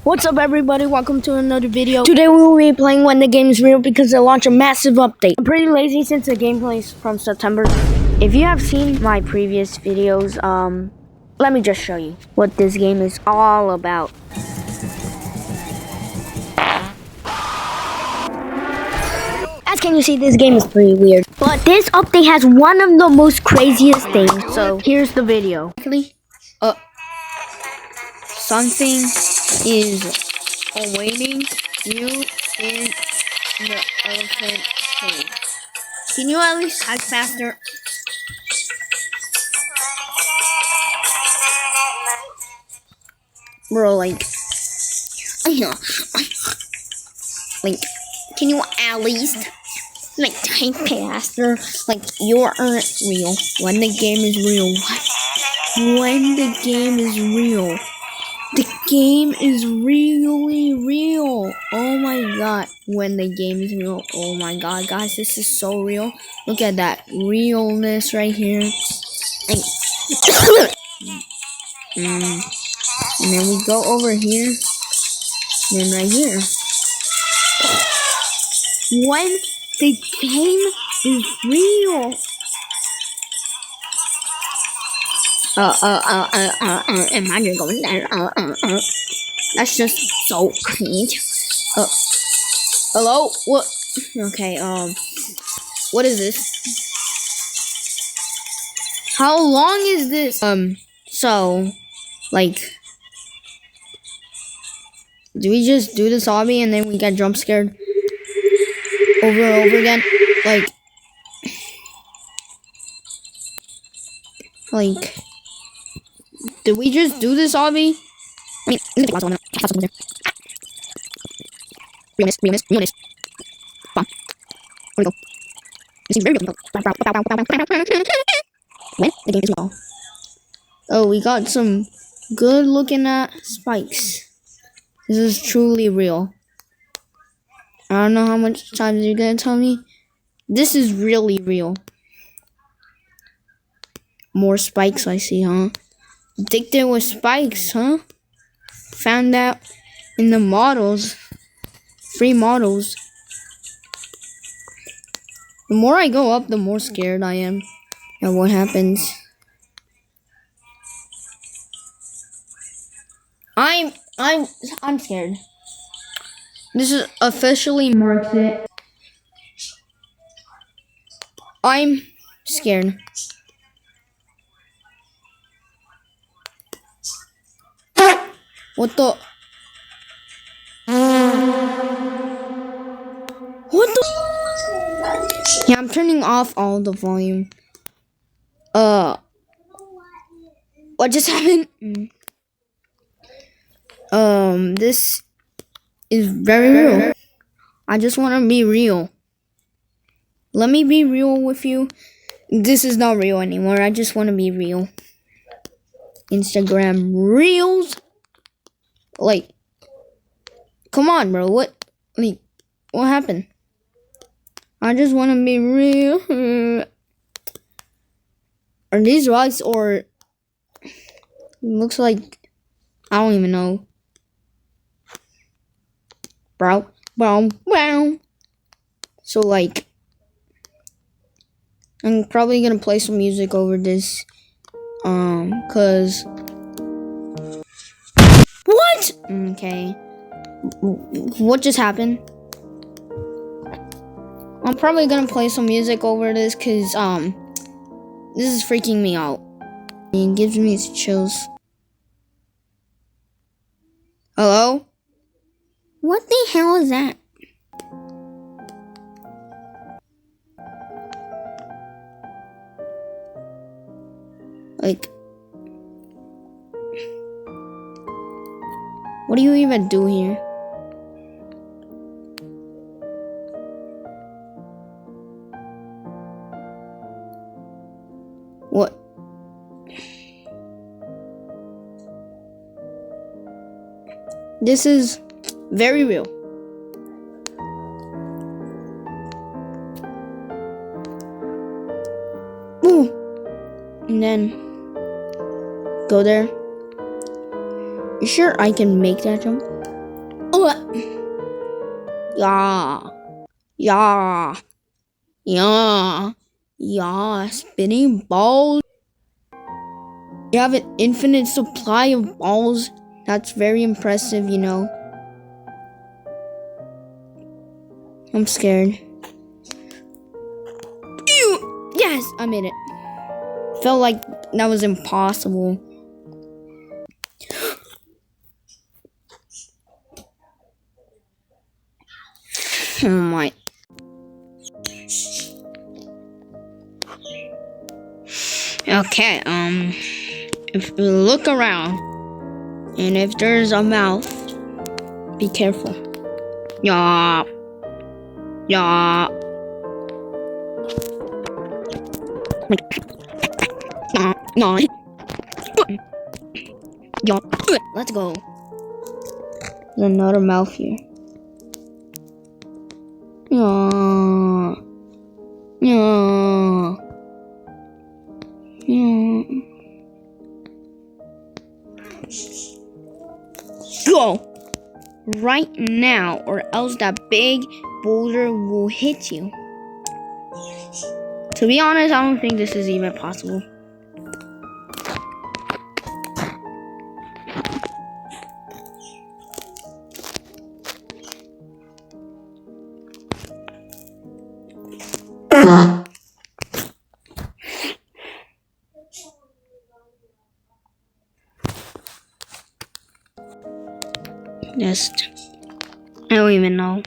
What's up everybody, welcome to another video. Today we will be playing When the Game is Real because they launched a massive update. I'm pretty lazy since the gameplay is from September. If you have seen my previous videos, let me just show you what this game is all about. As can you see, this game is pretty weird. But this update has one of the most craziest things. So here's the video. Actually, something is awaiting you in the elephant cave. Can you at least type faster? Bro, like, can you at least, type faster? Like, you aren't real. When the game is real. What? When the game is real. The game is really real. Oh my god. When the game is real. Oh my god, guys, this is so real. Look at that realness right here. And then we go over here. And then right here. When the game is real. Imagine going there. That's just so cringe. Hello? What? Okay, what is this? How long is this? So, like, do we just do this hobby and then we get jump scared over and over again? Like, did we just do this hobby? I mean, this is the last one. Realness. Bomb. Where'd we go? This is very real. When the game is real. Oh, we got some good looking at spikes. This is truly real. I don't know how much times you're gonna tell me. This is really real. More spikes I see, huh? Addicted with spikes, huh? Found out in the models. Free models. The more I go up, the more scared I am at what happens. I'm scared. This is officially marks it. I'm scared. What the? What the? Yeah, I'm turning off all the volume. What just happened? This is very real. I just want to be real. Let me be real with you. This is not real anymore. I just want to be real. Instagram Reels. Like, come on, bro. What happened? I just want to be real. Are these rocks or looks like I don't even know. Bro. So like, I'm probably gonna play some music over this, cause what? Okay, what just happened? I'm probably gonna play some music over this, cause this is freaking me out. It gives me chills. Hello? What the hell is that? Like, what do you even do here? What? This is very real. Ooh. And then go there. You sure I can make that jump? Yeah. Yeah. Yeah. Yeah. Spinning balls. You have an infinite supply of balls. That's very impressive, you know. I'm scared. Ew! Yes, I made it. Felt like that was impossible. Oh my. Okay, if you look around and if there's a mouth, be careful. Yeah. Yeah. No. Yeah. Let's go. There's another mouth here. Yeah. Yeah. Yeah. Go right now, or else that big boulder will hit you. To be honest, I don't think this is even possible. Just, I don't even know.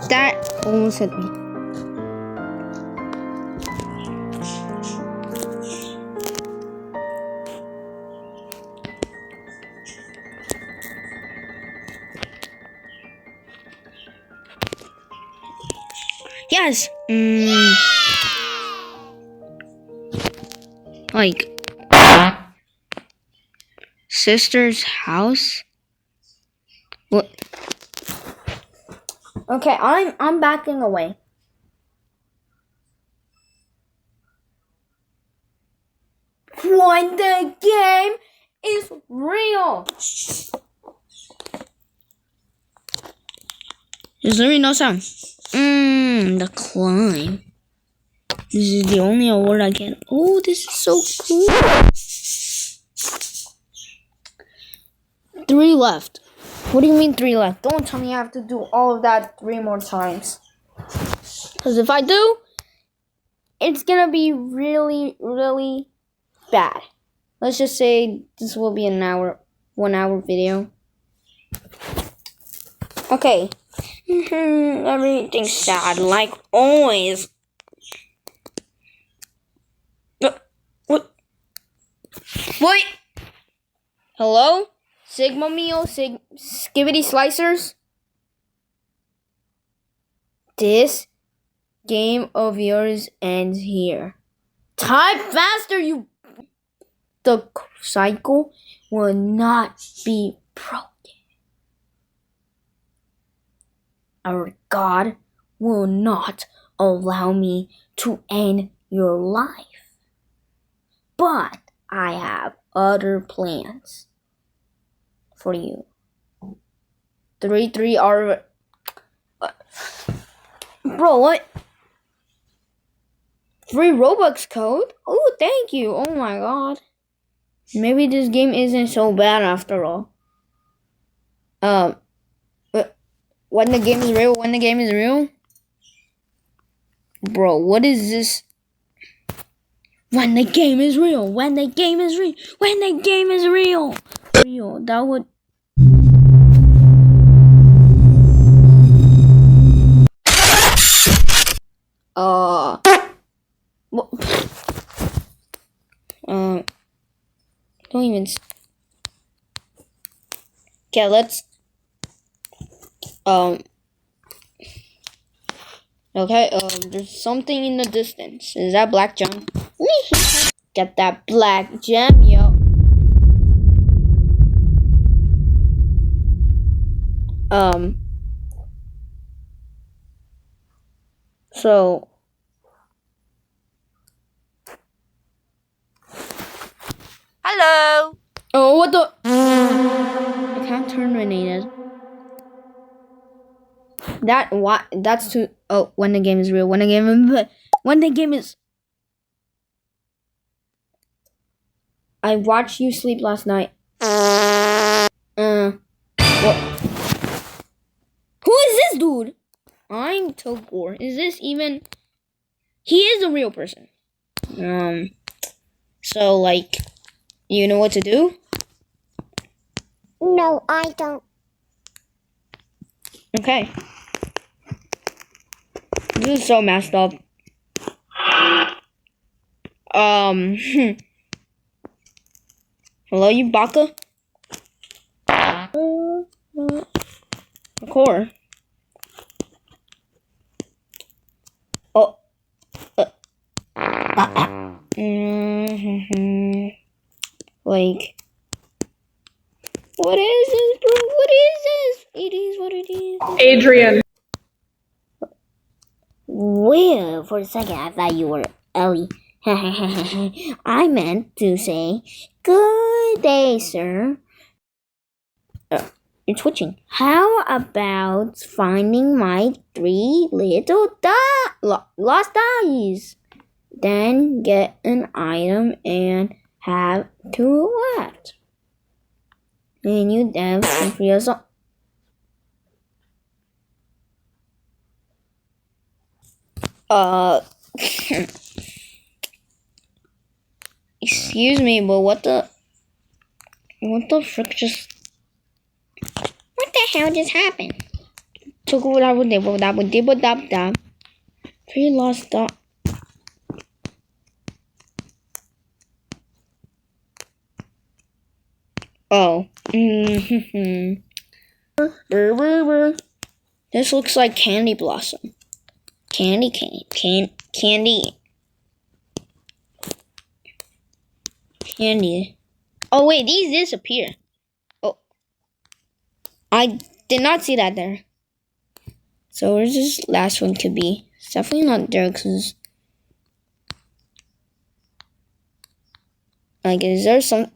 That almost hit me. Yes. Like sister's house. What? Okay, I'm backing away. When the game is real. There's literally no sound. The climb. This is the only award I get. Oh, this is so cool. 3 left. What do you mean 3 left? Don't tell me I have to do all of that 3 more times. Because if I do, it's gonna be really, really bad. Let's just say this will be 1 hour video. Okay. Everything's sad, like always. What? Wait. Hello? Sigma meal, skibbity slicers? This game of yours ends here. Type faster, you... The cycle will not be broken. Our God will not allow me to end your life. But I have other plans for you. 3 are... Bro, what? 3 Robux code? Oh, thank you. Oh my God. Maybe this game isn't so bad after all. When the game is real, when the game is real? Bro, what is this? When the game is real, when the game is real, when the game is real. Real, that would... What? Don't even... Okay, let's... Okay, there's something in the distance. Is that Black Gem? Get that Black Gem, yo. So... What the? Account terminated. That's too. Oh, when the game is real. When the game is. I watched you sleep last night. What? Who is this dude? I'm Togor. Is this even? He is a real person. So like, you know what to do? No, I don't. Okay. This is so messed up. Hello, you Baka? Record. Oh. Like, what is this, bro? What is this? It is what it is. Adrian. Well, for a second, I thought you were Ellie. I meant to say, good day, sir. You're twitching. How about finding my 3 little lost dice? Then get an item and have 2 left. And you have for yourself. Excuse me, but what the frick just? What the hell just happened? Three lost dot. Oh. This looks like Candy Blossom. Candy. Oh wait, these disappear. Oh, I did not see that there. So where's this last one could be? It's definitely not there because, like, is there some?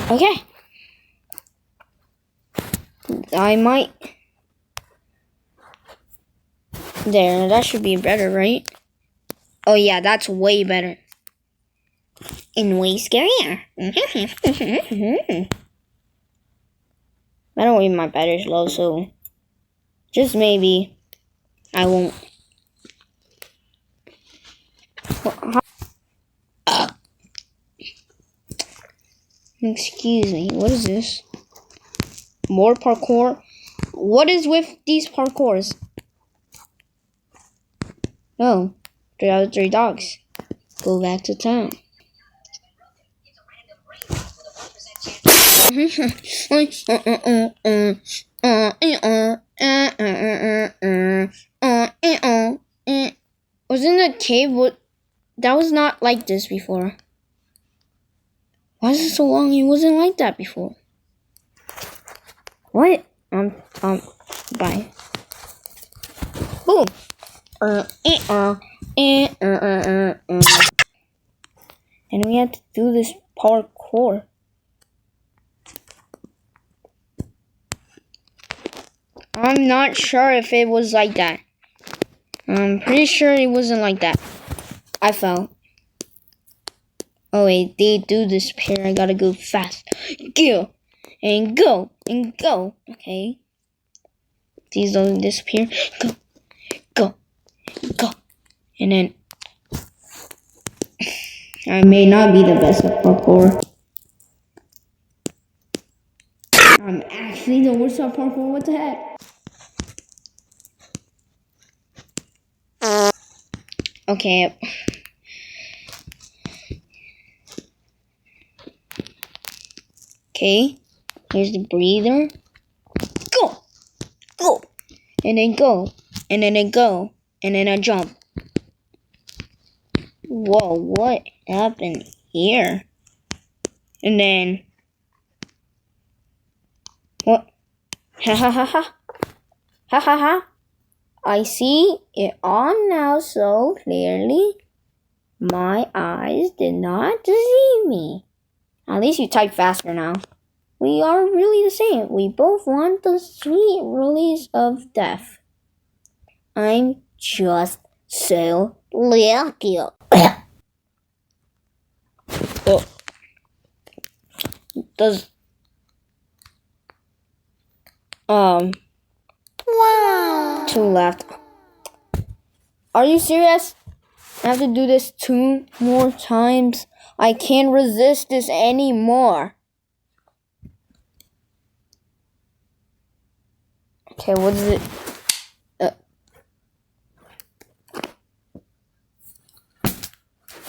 Okay. I might. There, that should be better, right? Oh yeah, that's way better. And way scarier. I don't even my battery's low, so just maybe I won't. Excuse me, what is this? More parkour? What is with these parkours? Oh, 3 out of 3 dogs. Go back to town. Was in the cave? That was not like this before. Why is it so long? It wasn't like that before. What? Bye. Boom. And we have to do this parkour. I'm not sure if it was like that. I'm pretty sure it wasn't like that. I fell. Oh wait, they do disappear. I gotta go fast. Go and go and go. Okay. These don't disappear. Go. And then I may not be the best at parkour. I'm actually the worst at parkour. What the heck? Okay. Okay. Here's the breather. Go. And then go. And then I go. And then I jump. Whoa, what happened here? And then what? Ha ha ha ha. Ha ha ha. I see it on now so clearly. My eyes did not deceive me. At least you type faster now. We are really the same. We both want the sweet release of death. I'm just so lucky. Oh. Does Wow. 2 left. Are you serious? I have to do this 2 more times. I can't resist this anymore. Okay, what is it?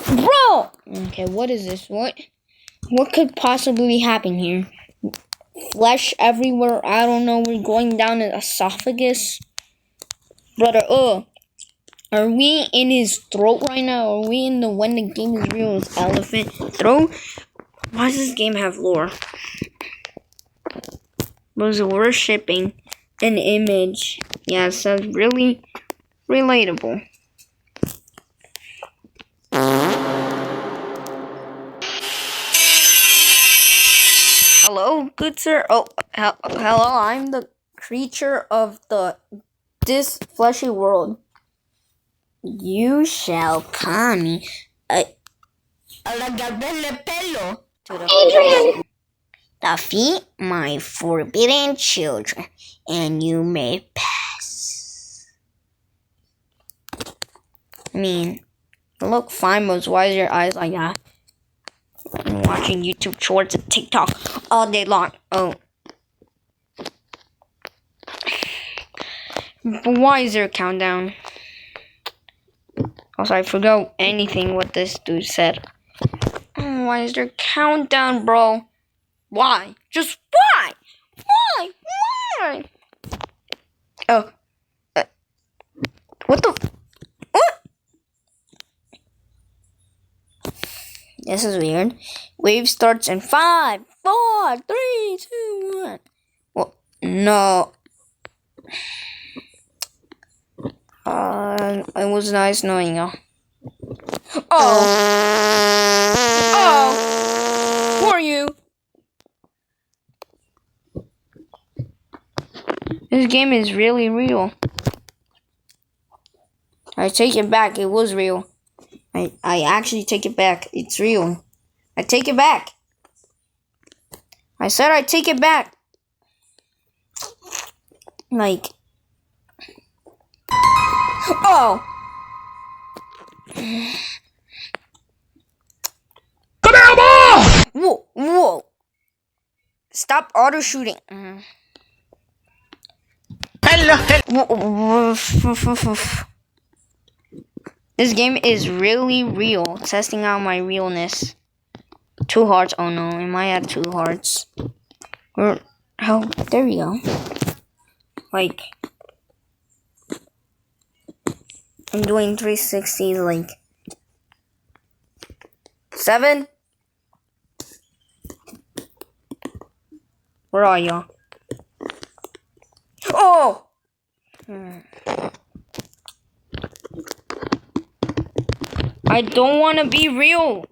Bro! Okay, what is this? What could possibly happen here? Flesh everywhere. I don't know. We're going down an esophagus. Brother, are we in his throat right now? Are we in the when the game is real elephant throat? Why does this game have lore? Was worshipping an image. Yeah, it sounds really relatable. Hello, good sir. Oh, hello. I'm the creature of this fleshy world. You shall call me Adrian. Defeat my forbidden children, and you may pass. I mean, you look fine, but why is your eyes like that? I'm watching YouTube shorts and TikTok all day long. Oh. But why is there a countdown? Also, I forgot anything what this dude said. Oh, why is there a countdown, bro? Why? Just why? Why? Oh. What the? What? This is weird. Wave starts in 5, 4, 3, 2, 1. Well, no. It was nice knowing you. Oh. Who are you? This game is really real. I take it back. It was real. I actually take it back. It's real. I take it back. I said I take it back. Like. Oh. Whoa. Stop auto shooting. This game is really real. Testing out my realness. 2 hearts. Oh no, I might add 2 hearts. Or oh, there we go. Like I'm doing 360s like 7. Where are y'all? Oh! I don't want to be real.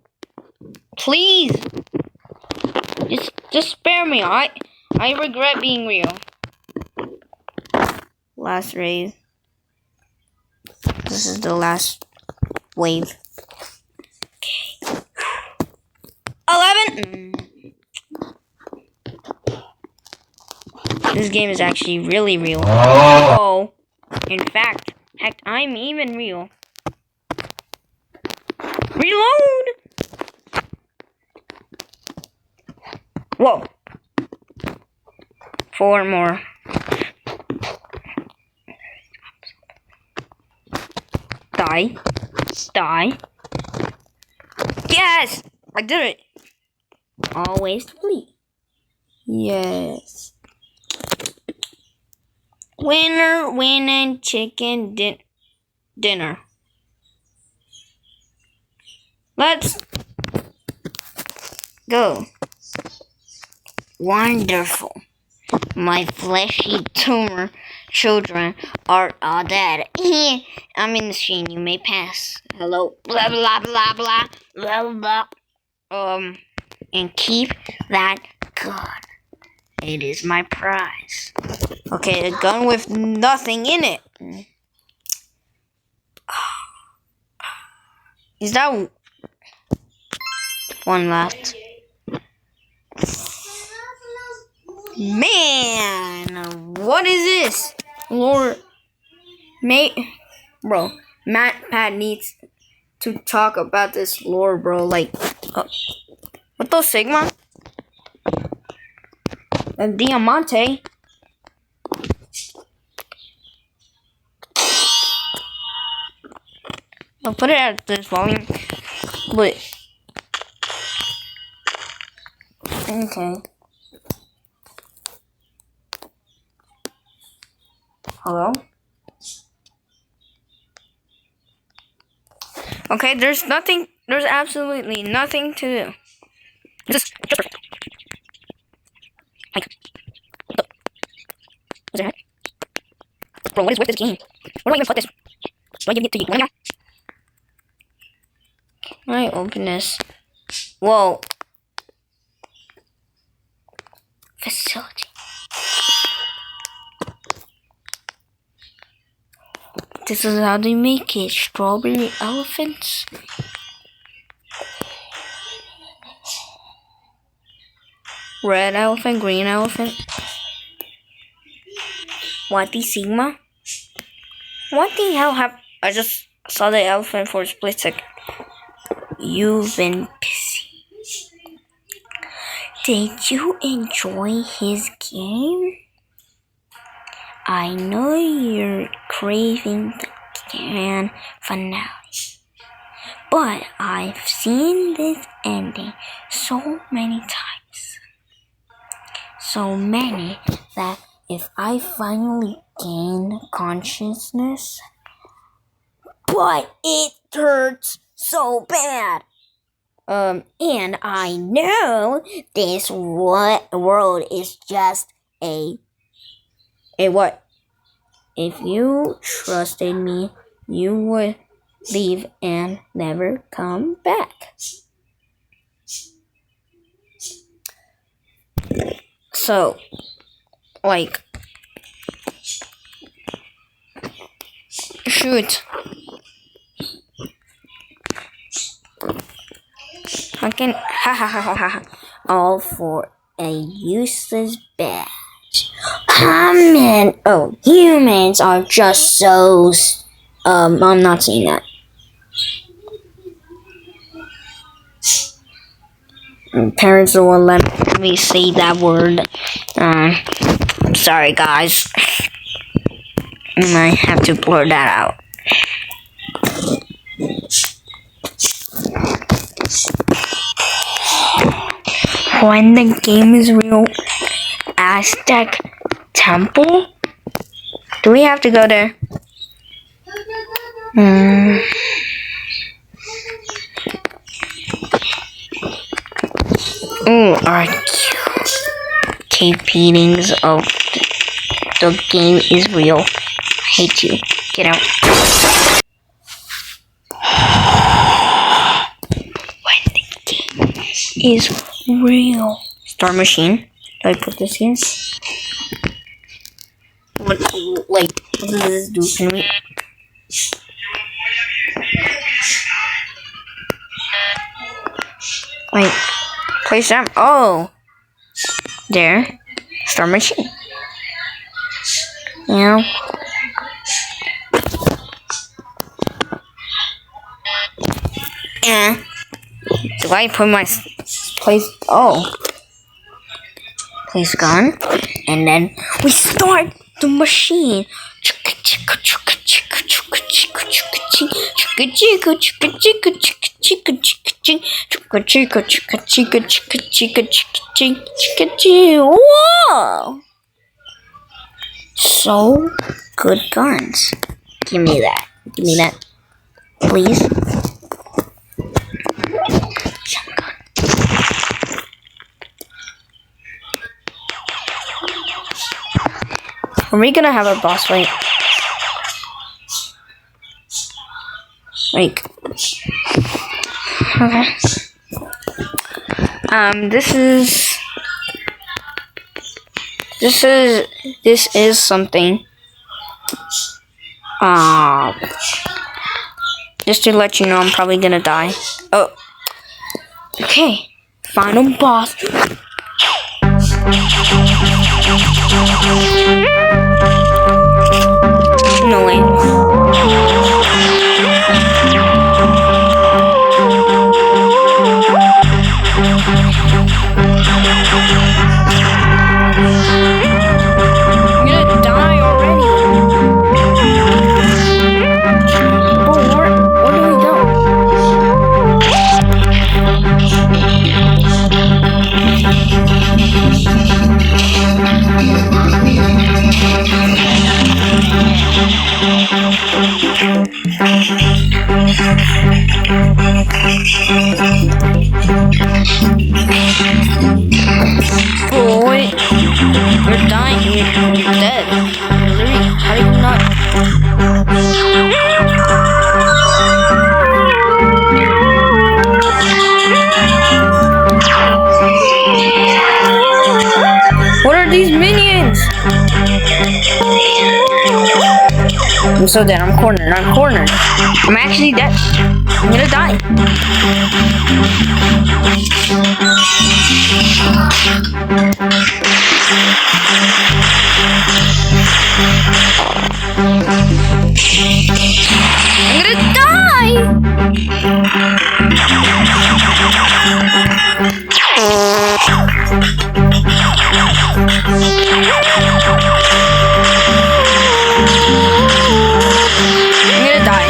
Please. Just spare me. I regret being real. Last raise. This is the last wave. Okay. 11. This game is actually really real. Oh. In fact, heck, I'm even real. Reload! Whoa. 4 more. Die. Yes! I did it. always flee. Yes. Winning chicken dinner. Let's go. Wonderful. My fleshy tumor children are all dead. I'm in the scene. You may pass. Hello. Blah blah blah blah blah blah. And keep that gun. It is my prize. Okay, a gun with nothing in it. Is that one left? Man, what is this? Lord, mate, bro, Pat needs to talk about this lore, bro. Like, what those Sigma? And Diamante. I'll put it at this volume. But okay. Hello? Okay, there's absolutely nothing to do. Just like, what's that? Bro, what is with this game? Where do I even put this? Do I give it to you? Can I open this? Whoa. Facility. This is how they make it. Strawberry elephants. Red elephant, green elephant. What the Sigma? What the hell happened? I just saw the elephant for a split second. You've been busy. Did you enjoy his game? I know you're craving the grand finale, but I've seen this ending so many times. So many that if I finally gain consciousness, but it hurts so bad. And I know this world is just a what? If you trusted me, you would leave and never come back. So, like, shoot. I can all for a useless badge. Humans are just so. I'm not saying that. Parents won't let me say that word. I'm sorry, guys. I might have to blur that out. When the game is real, Aztec Temple? Do we have to go there? Our cave paintings of the game is real. I hate you. Get out. When the game is real. Star Machine. Do I put this here? What does this do? Can we? Wait. Place them. Oh. There. Star Machine. Yeah. Do I put my place? Oh. Place gun. And then we start the machine. Whoa! So good guns. Give me that. Give me that. Please. Are we gonna have a boss fight? Like, okay. This is something. Just to let you know, I'm probably gonna die. Oh, okay. Final boss. No way. I'm gonna die already. Oh, where do we go? Oh, wait. You're dying. You're dead. You're literally, how do you not? What are these minions? I'm so dead. I'm cornered. I'm cornered. I'm actually dead. I'm gonna die. I'm gonna die. I'm gonna die.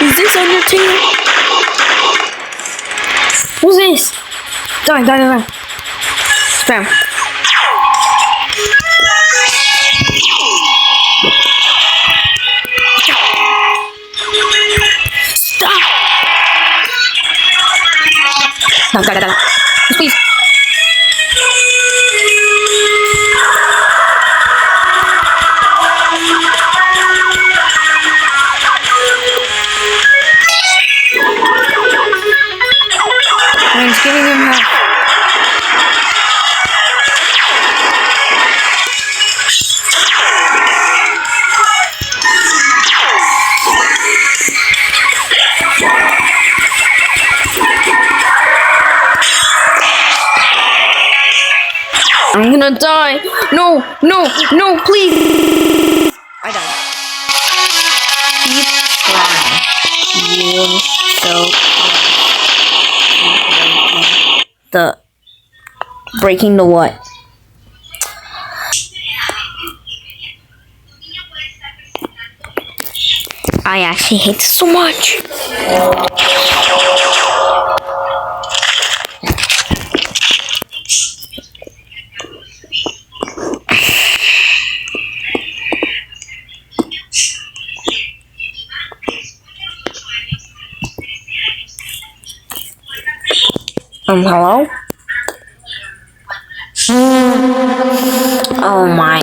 Is this Undertale? Who's this? Die, die, die. Spam. Stop! No, die, die, die. Please. I'm giving him help. I'm gonna die. No, no, no, please. I died. Keep trying. You're so close. The breaking the what? I actually hate this so much. Hello? Oh my.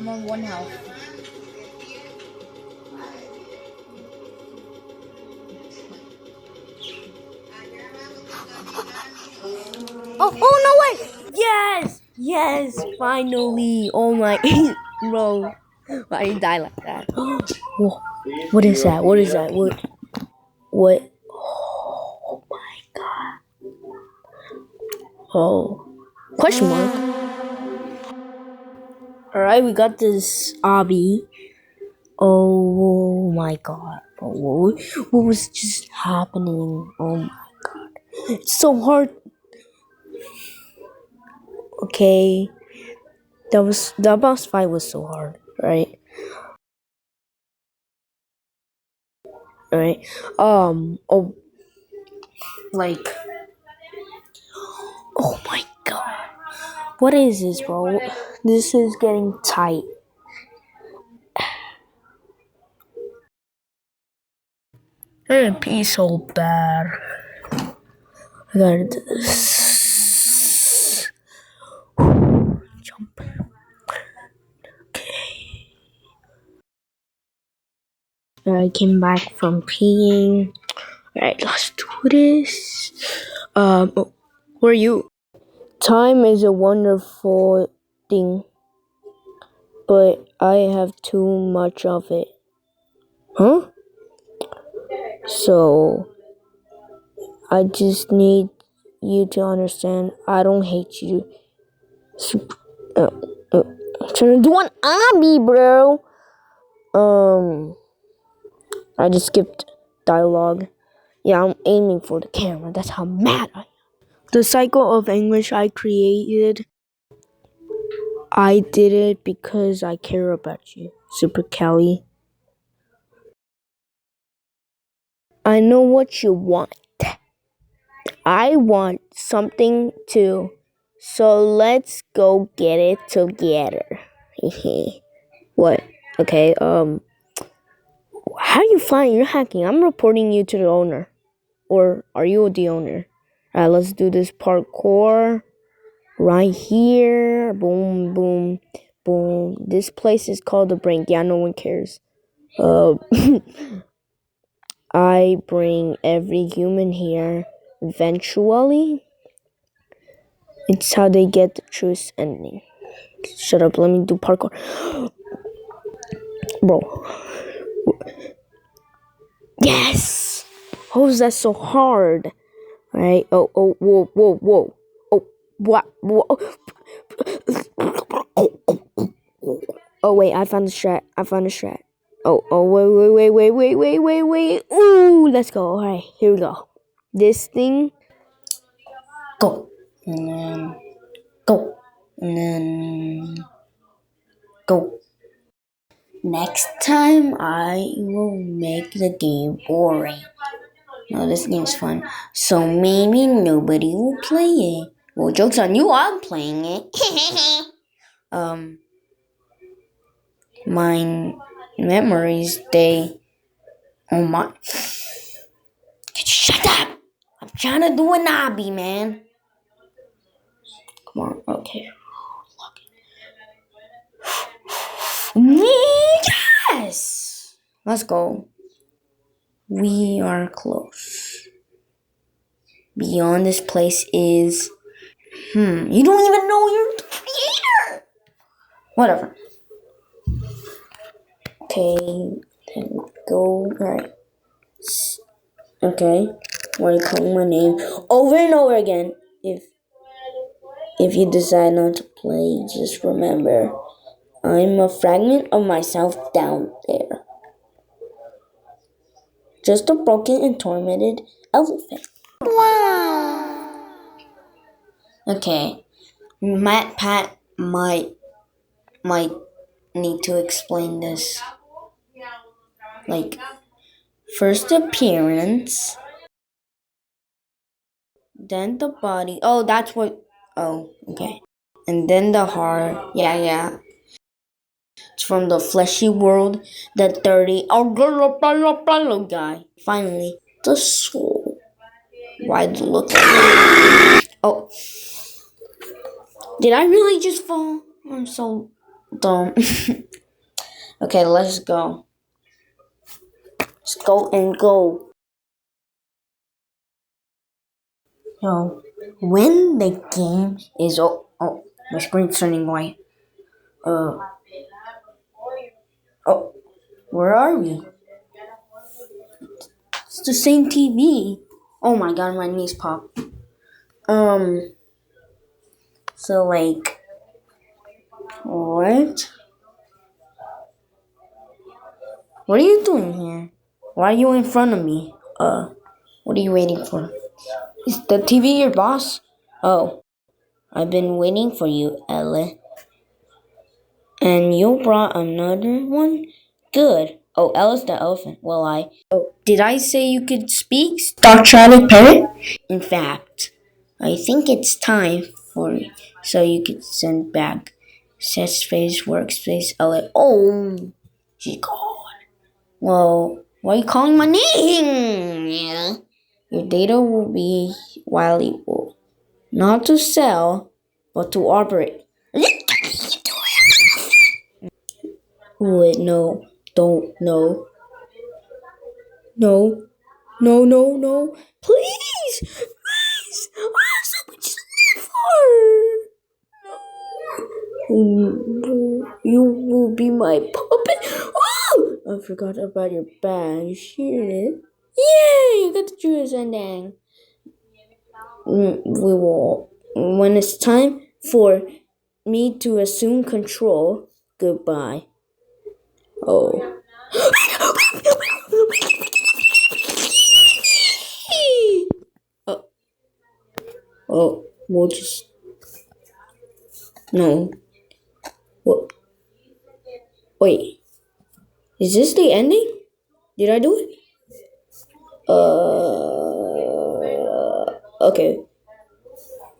I'm on 1 health. Oh no way! Yes! Yes! Finally! Oh my bro. Why did you die like that? Whoa. What is that? What is that? What? Oh my god. Oh. Question mark. Alright, we got this obby. Oh my god. What was just happening? Oh my god. It's so hard. Okay. The boss fight was so hard, right? Alright. Oh, like, oh my god. What is this, bro? This is getting tight. I'm gonna pee so bad. I gotta do this. Jump. Okay. I came back from peeing. Alright, let's do this. Who are you? Time is a wonderful thing, but I have too much of it. Huh? So, I just need you to understand I don't hate you. I'm trying to do an obby, bro. I just skipped dialogue. Yeah, I'm aiming for the camera. That's how mad I am. The cycle of English I created, I did it because I care about you, Super Kelly. I know what you want. I want something too. So let's go get it together. What? Okay, how are you flying? You're hacking. I'm reporting you to the owner. Or are you the owner? Alright, let's do this parkour. Right here. Boom, boom, boom. This place is called the Brink. Yeah, no one cares. I bring every human here. Eventually, it's how they get the truest ending. Shut up, let me do parkour. Bro. Yes! How is that so hard? Right? Oh, whoa. Oh, what? Whoa. Oh, wait, I found the strat. Oh, wait. Ooh, let's go. Alright, here we go. This thing. Go. And then go. And then go. Next time, I will make the game boring. No, this game's fun. So maybe nobody will play it. Well, joke's on you, I'm playing it. My memories, oh my. Shut up! I'm trying to do an obby, man. Come on, okay. Yes! Let's go. We are close. Beyond this place is... You don't even know you're the creator! Whatever. Okay, then go. Alright. Okay. Why are you calling my name over and over again? If you decide not to play, just remember, I'm a fragment of myself down there. Just a broken and tormented elephant. Wow. Okay. Pat might need to explain this. Like, first appearance, then the body. Oh, that's what. Oh, okay. And then the heart. Yeah. It's from the fleshy world, the dirty guy. Finally, the soul. Why the look? Oh, did I really just fall? I'm so Don't. Okay, let's go. Let's go and go. So, when the game is my screen's turning white. Oh, where are we? It's the same TV. Oh my god, my knees pop. So like, what? What are you doing here? Why are you in front of me? What are you waiting for? Is the TV your boss? Oh, I've been waiting for you, Ella. And you brought another one? Good. Oh, Ella's the elephant. Did I say you could speak, Star Charlie Parrot? In fact, I think it's time for so you could send back set space, workspace, Ella. Oh, she's gone. Well, why are you calling my name? Yeah. Your data will be valuable. Not to sell, but to operate. Wait, no. Don't, no. No. No, no, no. Please! Please! I have so much to live for! No. You will be my puppet. Oh! I forgot about your badge. Here. Yay! You got the Jewish ending. We will. When it's time for me to assume control, goodbye. Oh. We'll just. No. What? Wait. Is this the ending? Did I do it? Okay.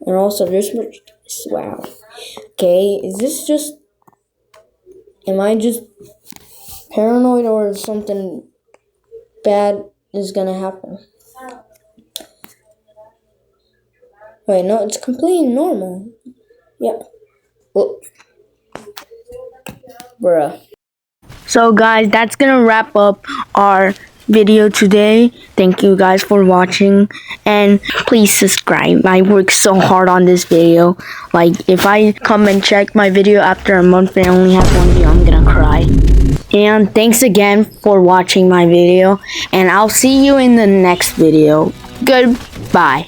And also, there's much. Wow. Okay, is this just. Am I just paranoid or something bad is gonna happen? Wait, no, it's completely normal. Yeah. Well, bruh. So guys, that's gonna wrap up our video today. Thank you guys for watching, and please subscribe. I worked so hard on this video. Like, if I come and check my video after a month and I only have one view, I'm gonna cry. And thanks again for watching my video, and I'll see you in the next video. Goodbye.